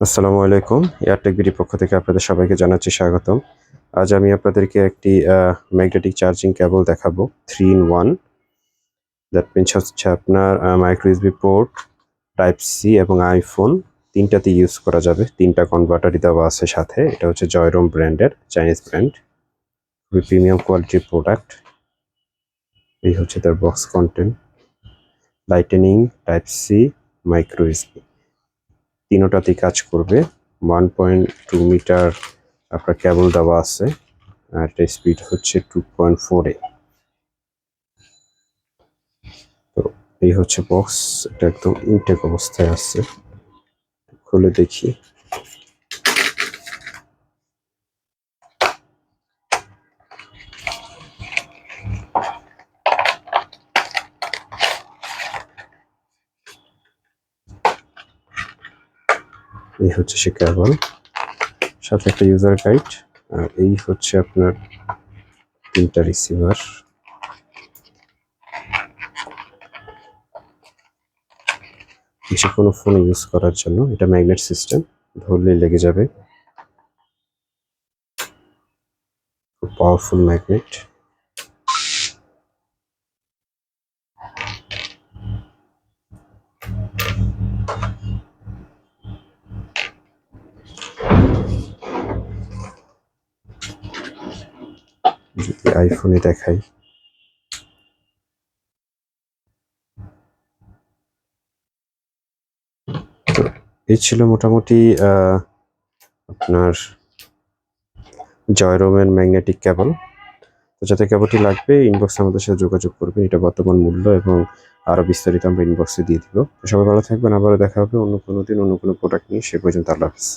আসসালামু আলাইকুম। এয়ারটেক বিডির পক্ষ থেকে আপনাদের সবাইকে জানাচ্ছি স্বাগতম। আজ আমি আপনাদেরকে একটি ম্যাগনেটিক চার্জিং কেবল দেখাবো 3 in 1। দ্যাট মিনস হচ্ছে আপনার micro USB port, type C এবং আইফোন ৩টাতে ইউজ করা যাবে। ৩টা কনভার্টারই দেওয়া আছে সাথে। এটা হচ্ছে জয়রুম ব্র্যান্ডের, চাইনিজ ব্র্যান্ড। খুবই প্রিমিয়াম কোয়ালিটির প্রোডাক্ট। এই হচ্ছে তার box content. Lightning, type C, micro USB তিনোটাতেই কাজ করবে। 1.2 মিটার আপনার কেবল দেওয়া আছে আর এটার স্পিড হচ্ছে 2.4 এ। তো এই হচ্ছে বক্স, এটা একদম ইনটেক অবস্থায় আছে। খুলে দেখি। এই হচ্ছে সে কেবল, সাথে একটা ইউজার গাইড। আর এই হচ্ছে আপনার 3টা রিসিভার। যে কোনো ফোনে ইউজ করার জন্য। এটা ম্যাগনেট সিস্টেম, ধরলেই লেগে যাবে। খুব পাওয়ারফুল ম্যাগনেট। যদি আইফোনে দেখাই, তো এই ছিল মোটামুটি আপনার জয়রোমের ম্যাগনেটিক কেবল। তো যাতে কেবলটি লাগবে ইনবক্সে আমাদের সাথে যোগাযোগ করবেন। এটা বর্তমান মূল্য এবং আরো বিস্তারিত আমরা ইনবক্সে দিয়ে দিব। তো সবাই ভালো থাকবেন, আবারও দেখা হবে অন্য কোনো দিন অন্য কোনো প্রোডাক্ট নিয়ে। সে পর্যন্ত আল্লাহ হাফেজ।